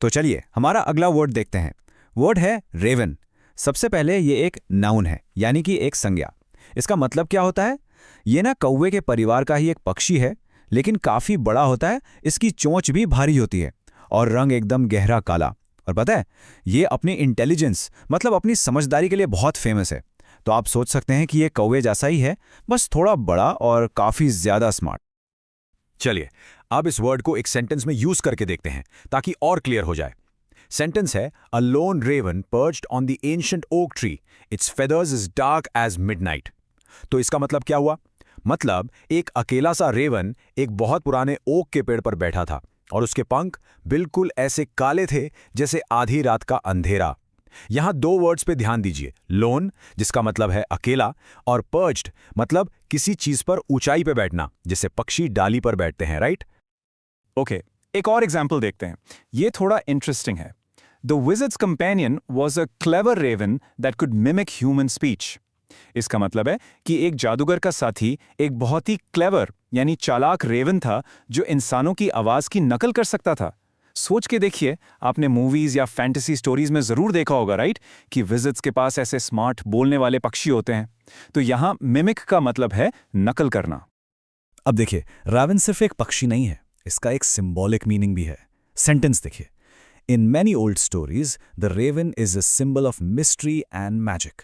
तो चलिए हमारा अगला वर्ड देखते हैं। वर्ड है रेवन। सबसे पहले ये एक नाउन है, यानी कि एक संज्ञा। इसका मतलब क्या होता है? ये ना कौवे के परिवार का ही एक पक्षी है, लेकिन काफ़ी बड़ा होता है, इसकी चोंच भी भारी होती है और रंग एकदम गहरा काला। और पता है, ये अपनी इंटेलिजेंस मतलब अपनी समझदारी के लिए बहुत फेमस है। तो आप सोच सकते हैं कि ये कौवे जैसा ही है, बस थोड़ा बड़ा और काफ़ी ज़्यादा स्मार्ट। चलिए अब इस वर्ड को एक सेंटेंस में यूज करके देखते हैं ताकि और क्लियर हो जाए। सेंटेंस है a lone raven perched on the ancient oak tree, its feathers is dark as midnight. तो इसका मतलब क्या हुआ? मतलब एक अकेला सा रेवन एक बहुत पुराने ओक के पेड़ पर बैठा था और उसके पंख बिल्कुल ऐसे काले थे जैसे आधी रात का अंधेरा। यहां दो वर्ड्स पे ध्यान दीजिए, लोन जिसका मतलब है अकेला, और पर्च्ड मतलब किसी चीज पर ऊंचाई पे बैठना, जैसे पक्षी डाली पर बैठते हैं, राइट? ओके, एक और एग्जाम्पल देखते हैं। ये थोड़ा इंटरेस्टिंग है। The wizard's companion was a clever raven that could mimic human speech. इसका मतलब है कि एक जादूगर का साथी एक बहुत ही क्लेवर यानी चालाक रेवन था जो इंसानों की आवाज की नकल कर सकता था। सोच के देखिए, आपने मूवीज या फैंटेसी स्टोरीज में जरूर देखा होगा, राइट, कि विज़र्ड्स के पास ऐसे स्मार्ट बोलने वाले पक्षी होते हैं। तो यहां मिमिक का मतलब है नकल करना। अब देखिए, रावण सिर्फ एक पक्षी नहीं है, इसका एक सिंबॉलिक मीनिंग भी है। सेंटेंस देखिए, in many old stories the raven is a symbol of mystery and magic.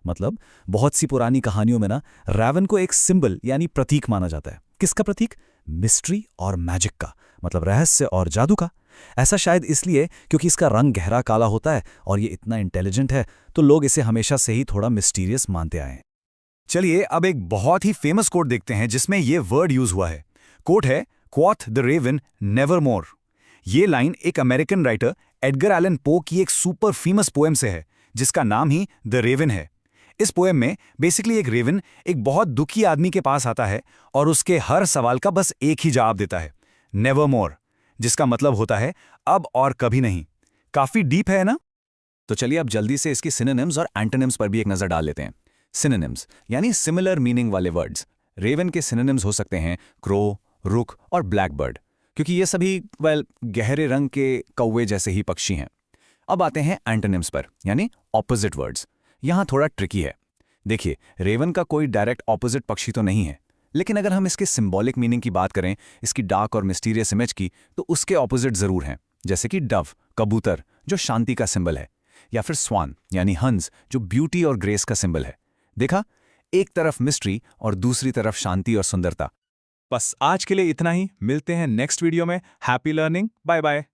मतलब बहुत सी पुरानी कहानियों में ना रावण को एक सिंबल यानी प्रतीक माना जाता है। किसका प्रतीक? मिस्ट्री और मैजिक का, मतलब रहस्य और जादू का। ऐसा शायद इसलिए क्योंकि इसका रंग गहरा काला होता है और ये इतना इंटेलिजेंट है, तो लोग इसे हमेशा से ही थोड़ा मिस्टीरियस मानते आए हैं। चलिए अब एक बहुत ही फेमस कोट देखते हैं जिसमें यह वर्ड यूज हुआ है। कोट है क्वॉथ द रेवन नेवर मोर। ये लाइन एक American writer Edgar Allan Poe की एक सुपर फेमस पोएम से है जिसका नाम ही द रेवन है। इस पोएम में बेसिकली एक रेवन एक बहुत दुखी आदमी के पास आता है और उसके हर सवाल का बस एक ही जवाब देता है, नेवर मोर, जिसका मतलब होता है अब और कभी नहीं। काफी डीप है ना? तो चलिए अब जल्दी से इसकी सिनोनिम्स और एंटोनिम्स पर भी एक नजर डाल लेते हैं। सिनोनिम्स यानी सिमिलर मीनिंग वाले वर्ड्स। रेवन के सिनोनिम्स हो सकते हैं क्रो, रुक और ब्लैक बर्ड, क्योंकि ये सभी गहरे रंग के कौवे जैसे ही पक्षी हैं। अब आते हैं एंटोनिम्स पर, यानी ऑपोजिट वर्ड्स। यहाँ थोड़ा ट्रिकी है। देखिए, रेवन का कोई डायरेक्ट ऑपोजिट पक्षी तो नहीं है, लेकिन अगर हम इसके सिंबॉलिक मीनिंग की बात करें, इसकी डार्क और मिस्टीरियस इमेज की, तो उसके ऑपोजिट जरूर हैं। जैसे कि डव, कबूतर, जो शांति का सिंबल है, या फिर स्वान यानी हंस, जो ब्यूटी और ग्रेस का सिंबल है। देखा, एक तरफ मिस्ट्री और दूसरी तरफ शांति और सुंदरता। बस आज के लिए इतना ही। मिलते हैं नेक्स्ट वीडियो में। Happy learning. Bye bye.